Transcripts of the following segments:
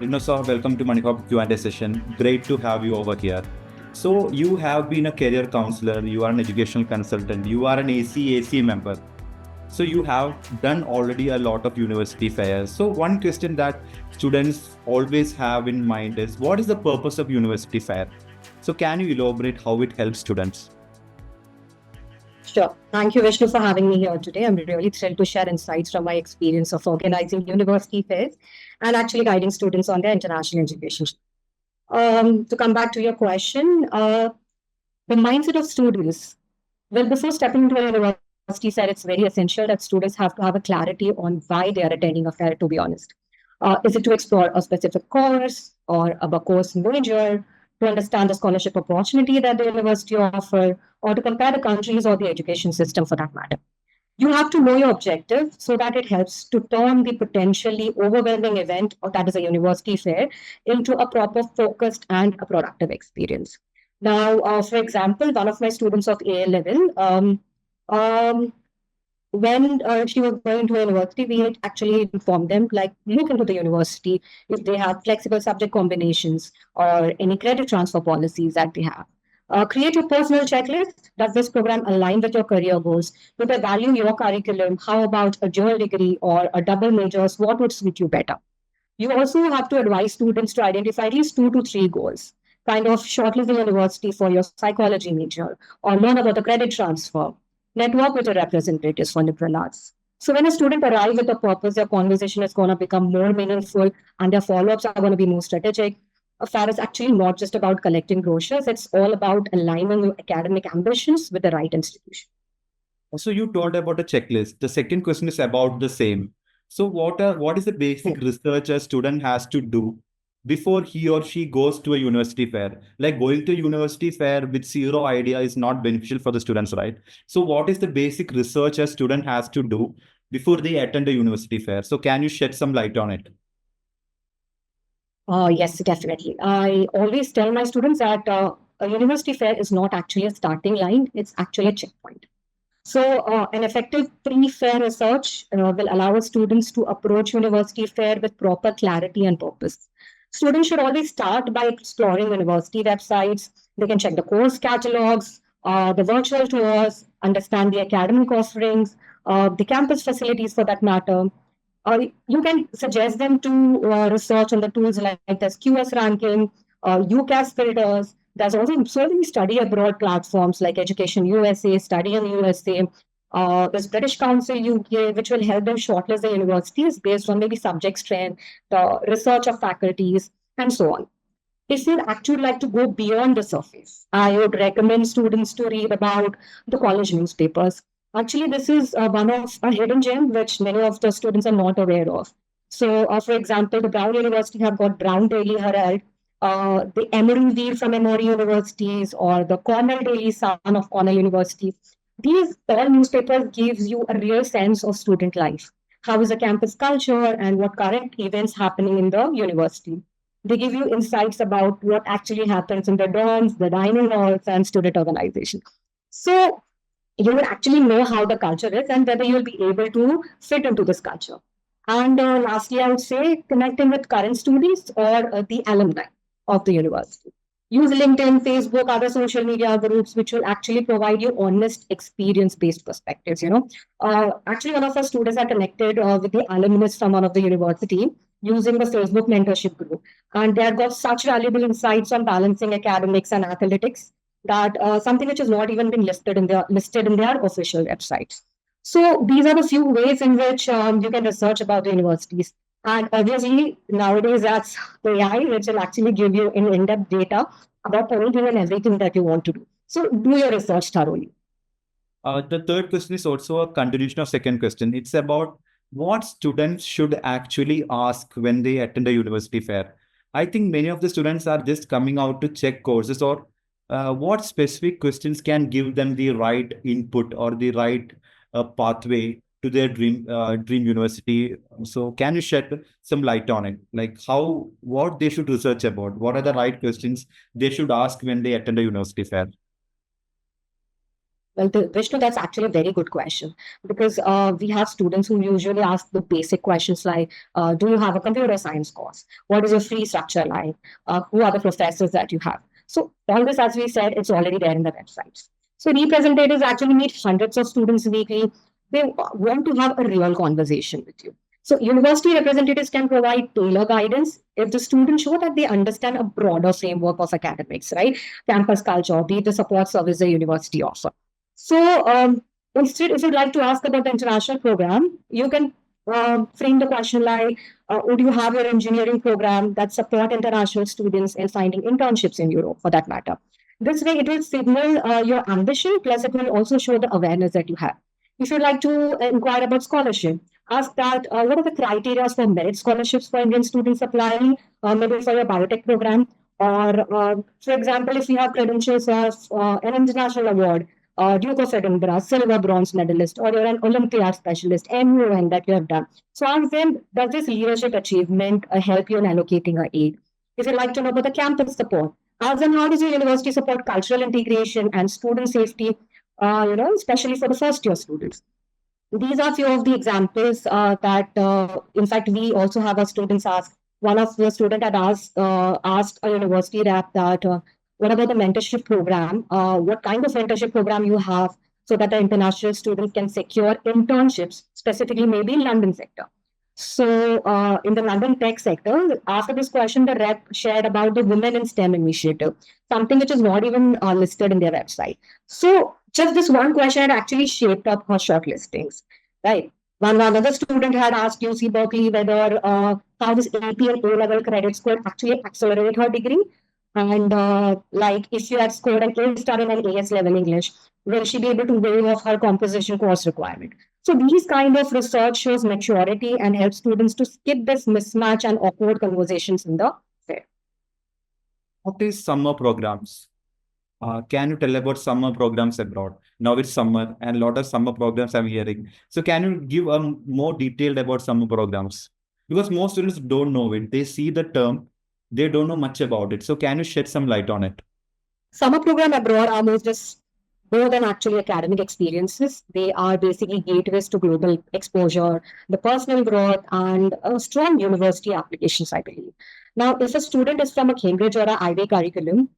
Rinoza, welcome to moneyHOP Q&A session. Great to have you over here. So you have been a career counselor, you are an educational consultant, you are an AC member. So you have done already a lot of university fairs. So one question that students always have in mind is, what is the purpose of university fair? So can you elaborate how it helps students? Sure. Thank you, Vishnu, for having me here today. I'm really thrilled to share insights from my experience of organizing university fairs and actually guiding students on their international education. To come back to your question, the mindset of students. Well, before stepping into a university fair, it's very essential that students have to have a clarity on why they are attending a fair, to be honest. Is it to explore a specific course or a course major, to understand the scholarship opportunity that the university offer, or to compare the countries or the education system for that matter? You have to know your objective so that it helps to turn the potentially overwhelming event, or that is a university fair, into a proper focused and a productive experience. Now, for example, one of my students of A level, when she was going to university, we had actually informed them, like, look into the university if they have flexible subject combinations or any credit transfer policies that they have. Create your personal checklist. Does this program align with your career goals? Do they value your curriculum? How about a dual degree or a double majors? What would suit you better? You also have to advise students to identify at least 2 to 3 goals. Kind of shortlist the university for your psychology major or learn about the credit transfer. Network with your representatives for liberal arts. So when a student arrives with a purpose, their conversation is going to become more meaningful and their follow-ups are going to be more strategic. A fair is actually not just about collecting brochures. It's all about aligning your academic ambitions with the right institution. So you told about a checklist. The second question is about the same. So what is the basic research a student has to do before he or she goes to a university fair? Like going to a university fair with zero idea is not beneficial for the students, right? So what is the basic research a student has to do before they attend a university fair? So can you shed some light on it? Yes, definitely. I always tell my students that a university fair is not actually a starting line, it's actually a checkpoint. So, an effective pre-fair research will allow students to approach university fair with proper clarity and purpose. Students should always start by exploring university websites. They can check the course catalogs, the virtual tours, understand the academic offerings, the campus facilities for that matter. You can suggest them to research on the tools like this QS ranking, UCAS filters. There's also so many study abroad platforms like Education USA, Study in USA. There's British Council UK, which will help them shortlist the universities based on maybe subject strength, the research of faculties, and so on. If you'd actually like to go beyond the surface, I would recommend students to read about the college newspapers. Actually, this is one of a hidden gem which many of the students are not aware of. So, for example, the Brown University have got Brown Daily Herald, the Emory Wheel from Emory Universities, or the Cornell Daily Sun of Cornell University. These all newspapers gives you a real sense of student life. How is the campus culture and what current events happening in the university? They give you insights about what actually happens in the dorms, the dining halls, and student organization. So you will actually know how the culture is and whether you'll be able to fit into this culture. And lastly, I would say connecting with current students or the alumni of the university. Use LinkedIn, Facebook, other social media groups, which will actually provide you honest experience-based perspectives. Actually, one of our students are connected with the alumnus from one of the university using the Facebook mentorship group, and they have got such valuable insights on balancing academics and athletics that something which has not even been listed in their official websites. So these are the few ways in which you can research about the universities. And obviously, nowadays, that's the AI, which will actually give you in-depth data about anything and everything that you want to do. So do your research thoroughly. The third question is also a continuation of second question. It's about what students should actually ask when they attend a university fair. I think many of the students are just coming out to check courses, or what specific questions can give them the right input or the right pathway to their dream university. So can you shed some light on it? Like what they should research about? What are the right questions they should ask when they attend a university fair? Well, Vishnu, that's actually a very good question because we have students who usually ask the basic questions like, do you have a computer science course? What is your fee structure like? Who are the professors that you have? So all this, as we said, it's already there in the websites. So representatives actually meet hundreds of students weekly. They want to have a real conversation with you. So university representatives can provide tailor guidance if the students show that they understand a broader framework of academics, right? Campus culture, be it the support service the university offers. So instead, if you'd like to ask about the international program, you can frame the question like, would you have your engineering program that support international students in finding internships in Europe, for that matter? This way, it will signal your ambition, plus it will also show the awareness that you have. If you'd like to inquire about scholarship, ask that what are the criteria for merit scholarships for Indian students applying, maybe for your biotech program, or for example, if you have credentials of an international award, Duke of Edinburgh, silver, bronze medalist, or you're an Olympiad specialist, MUN that you have done. So ask them, does this leadership achievement help you in allocating a aid? If you'd like to know about the campus support, ask them how does your university support cultural integration and student safety, especially for the first year students. These are few of the examples that, in fact, we also have our students ask. One of the student had asked a university rep that, what about the mentorship program? What kind of mentorship program you have so that the international student can secure internships, specifically maybe in London sector. So in the London tech sector, after this question, the rep shared about the Women in STEM initiative, something which is not even listed in their website. So just this one question had actually shaped up her shortlistings, right? One another student had asked UC Berkeley whether how this AP and A-level credits could actually accelerate her degree. And like if you had scored an A star in an AS level English, will she be able to waive off her composition course requirement? So these kind of research shows maturity and helps students to skip this mismatch and awkward conversations in the fair. What is summer programs? Can you tell about summer programs abroad? Now it's summer and a lot of summer programs I'm hearing. So can you give more detailed about summer programs? Because most students don't know it. They see the term, they don't know much about it. So can you shed some light on it? Summer program abroad are more than actually academic experiences. They are basically gateways to global exposure, the personal growth, and strong university applications, I believe. Now, if a student is from a Cambridge or an IB curriculum,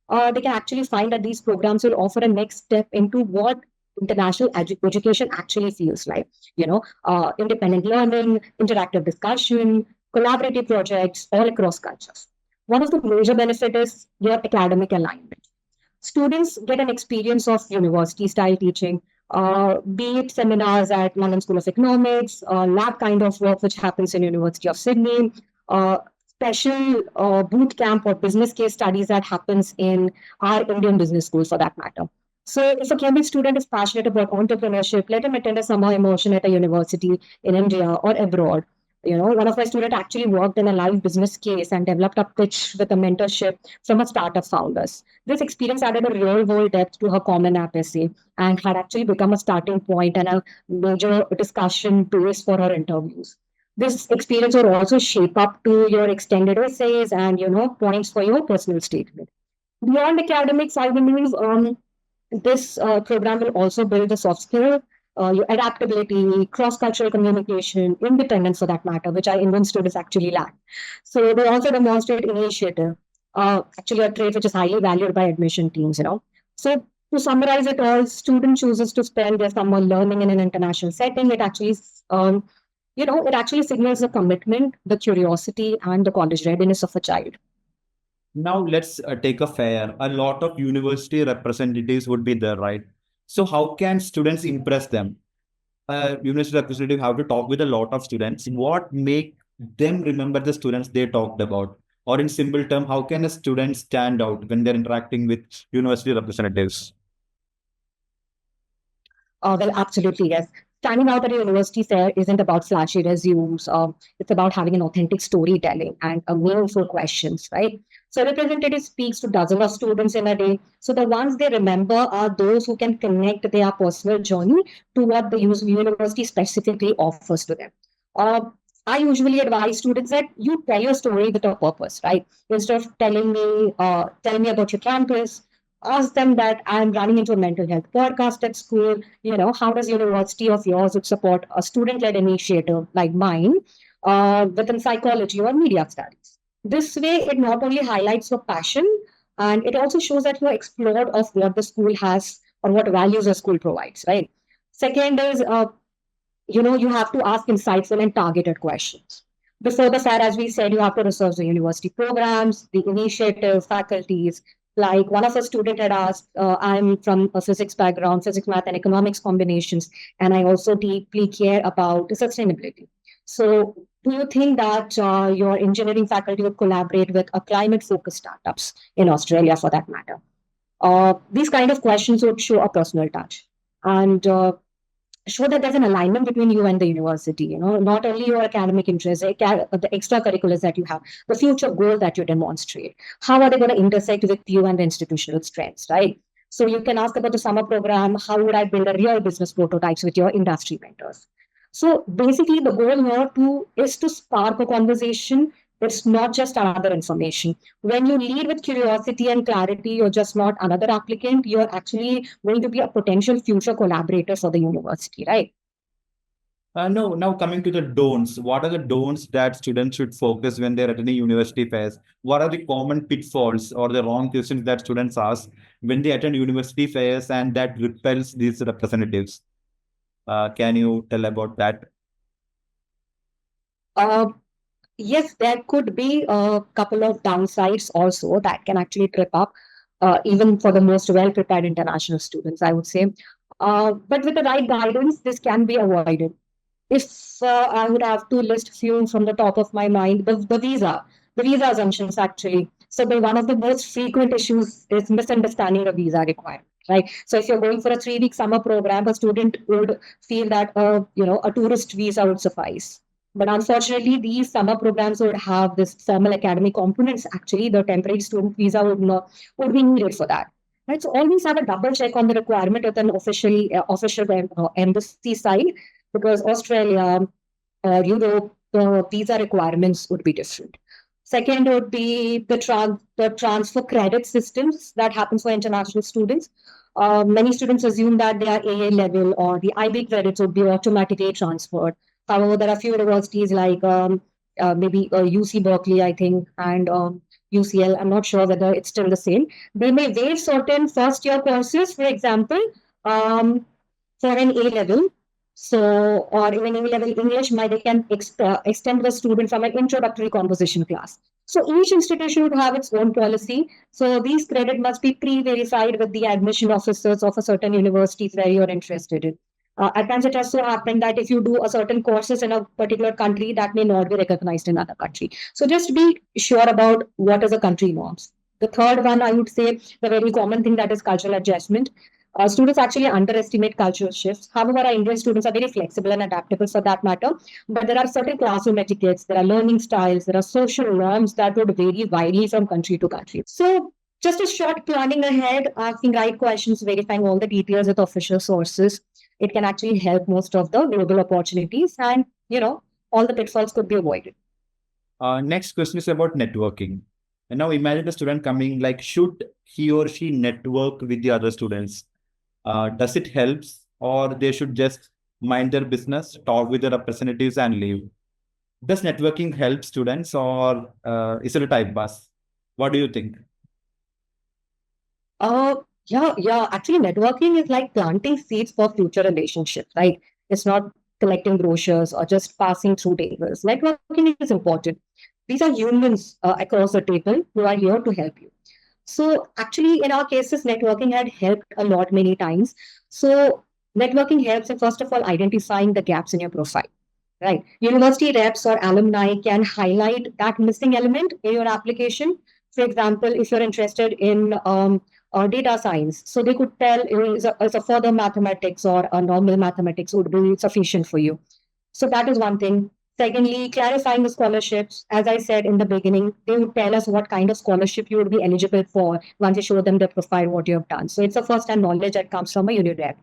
they can actually find that these programs will offer a next step into what international education actually feels like. Independent learning, interactive discussion, collaborative projects all across cultures. One of the major benefits is your academic alignment. Students get an experience of university style teaching, be it seminars at London School of Economics, lab kind of work which happens in University of Sydney, special boot camp or business case studies that happens in our Indian business school for that matter. So if a Cambridge student is passionate about entrepreneurship, let him attend a summer immersion at a university in India or abroad. One of my students actually worked in a live business case and developed a pitch with a mentorship from a startup founders. This experience added a real world depth to her Common App essay and had actually become a starting point and a major discussion base for her interviews. This experience will also shape up to your extended essays and, points for your personal statement. Beyond academics, I believe this program will also build the soft skill, your adaptability, cross-cultural communication, independence for that matter, which our Indian students actually lack. So they also demonstrate initiative, actually a trait which is highly valued by admission teams. So to summarize it all, student chooses to spend their summer learning in an international setting. It actually signals the commitment, the curiosity, and the college readiness of a child. Now let's take a fair. A lot of university representatives would be there, right? So how can students impress them? University representative have to talk with a lot of students. What make them remember the students they talked about? Or in simple term, how can a student stand out when they're interacting with university representatives? Well, absolutely, yes. Standing out at a university fair isn't about flashy resumes. It's about having an authentic storytelling and a meaningful questions, right? So representative speaks to dozens of students in a day. So the ones they remember are those who can connect their personal journey to what the university specifically offers to them. Uh, I usually advise students that you tell your story with a purpose, right? Instead of telling me about your campus, ask them that I'm running into a mental health podcast at school. How does university of yours would support a student-led initiative like mine within psychology or media studies? This way, it not only highlights your passion, and it also shows that you're explored of what the school has or what values the school provides, right? Second is, you have to ask insightful and targeted questions. Before the fair, as we said, you have to research the university programs, the initiative, faculties. Like one of our student had asked, I'm from a physics background, physics, math, and economics combinations, and I also deeply care about sustainability. So do you think that your engineering faculty would collaborate with a climate-focused startups in Australia, for that matter? These kind of questions would show a personal touch and show that there's an alignment between you and the university. Not only your academic interests, the extracurriculars that you have, the future goal that you demonstrate. How are they going to intersect with you and the institutional strengths, right? So you can ask about the summer program. How would I build a real business prototypes with your industry mentors? So basically, the goal here is to spark a conversation. It's not just another information. When you lead with curiosity and clarity, you're just not another applicant. You're actually going to be a potential future collaborator for the university, right? No, now coming to the don'ts. What are the don'ts that students should focus when they're attending university fairs? What are the common pitfalls or the wrong questions that students ask when they attend university fairs and that repels these representatives? Can you tell about that? Yes, there could be a couple of downsides also that can actually trip up, even for the most well-prepared international students, I would say. But with the right guidance, this can be avoided. If I would have to list few from the top of my mind, the visa assumptions actually. So one of the most frequent issues is misunderstanding the visa requirement, right? So if you're going for a 3-week summer program, a student would feel that a tourist visa would suffice. But unfortunately, these summer programs would have this formal academic components. Actually, the temporary student visa would be needed for that. Right, so always have a double check on the requirement with an official embassy side, because Australia or Europe, the visa requirements would be different. Second would be the transfer credit systems that happens for international students. Many students assume that their AA level or the IB credits would be automatically transferred. However, there are a few universities like maybe UC Berkeley, I think, and UCL. I'm not sure whether it's still the same. They may waive certain first-year courses, for example, for an A level. So, or even A-level English, they can extend the student from an introductory composition class. So each institution would have its own policy. So these credit must be pre-verified with the admission officers of a certain university where you're interested in. At times it has so happened that if you do a certain courses in a particular country, that may not be recognized in another country. So just be sure about what is the country norms. The third one, I would say, the very common thing, that is cultural adjustment. Students actually underestimate cultural shifts. However, our Indian students are very flexible and adaptable for that matter. But there are certain classroom etiquettes, there are learning styles, there are social norms that would vary widely from country to country. So just a short planning ahead, asking right questions, verifying all the details with official sources. It can actually help most of the global opportunities, and all the pitfalls could be avoided. Next question is about networking. And now imagine a student coming, like, should he or she network with the other students? Does it help, or they should just mind their business, talk with the representatives and leave? Does networking help students, or is it a time pass? What do you think? Yeah. Actually, networking is like planting seeds for future relationships, right? It's not collecting brochures or just passing through tables. Networking is important. These are humans across the table who are here to help you. So actually, in our cases, networking had helped a lot many times. So networking helps in, first of all, identifying the gaps in your profile, right? University reps or alumni can highlight that missing element in your application. For example, if you're interested in data science, so they could tell is a further mathematics or a normal mathematics would be sufficient for you. So that is one thing. Secondly, clarifying the scholarships. As I said in the beginning, they would tell us what kind of scholarship you would be eligible for once you show them the profile, what you have done. So it's a first-hand knowledge that comes from a UniRep.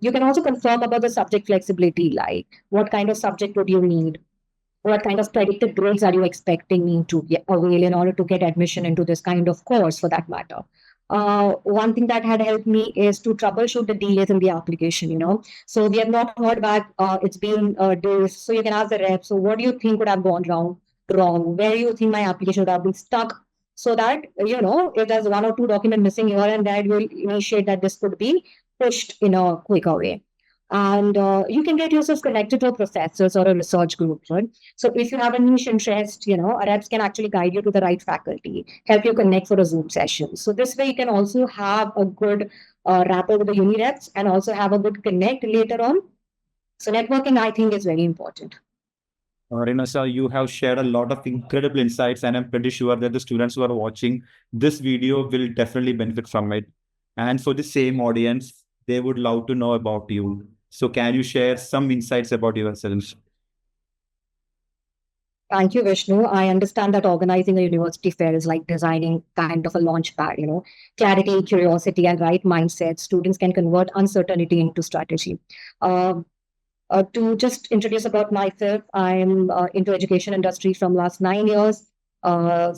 You can also confirm about the subject flexibility, like what kind of subject would you need? What kind of predicted grades are you expecting me to avail in order to get admission into this kind of course, for that matter? one thing that had helped me is to troubleshoot the delays in the application. So we have not heard back, it's been days. So you can ask the rep, so what do you think would have gone wrong? Where do you think my application would have been stuck? So that, if there's one or two documents missing here and there, you'll initiate that this could be pushed in a quicker way. And you can get yourself connected to a professors or a research group, right? So if you have a niche interest, reps can actually guide you to the right faculty, help you connect for a Zoom session. So this way you can also have a good rapport with the uni reps and also have a good connect later on. So networking, I think, is very important. Rinoza, you have shared a lot of incredible insights, and I'm pretty sure that the students who are watching this video will definitely benefit from it. And for the same audience, they would love to know about you. So can you share some insights about yourselves? Thank you, Vishnu. I understand that organizing a university fair is like designing kind of a launch pad, clarity, curiosity, and right mindset. Students can convert uncertainty into strategy. To just introduce about myself, I'm into education industry from last 9 years, around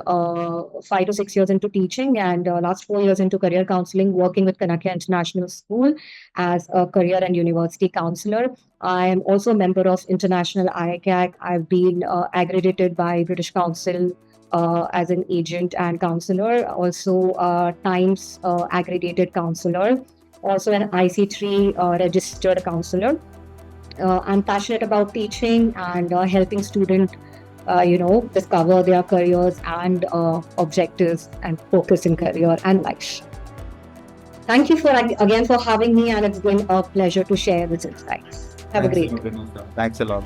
5 to 6 years into teaching, and last 4 years into career counseling, working with Kanakia International School as a career and university counselor. I am also a member of International IAYP. I've been accredited by British Council as an agent and counselor, also Times accredited counselor, also an IC3 registered counselor. I'm passionate about teaching and helping students, discover their careers and objectives and focus in career and life. Thank you again for having me, and it's been a pleasure to share this insights. Have a great day. Thanks a lot.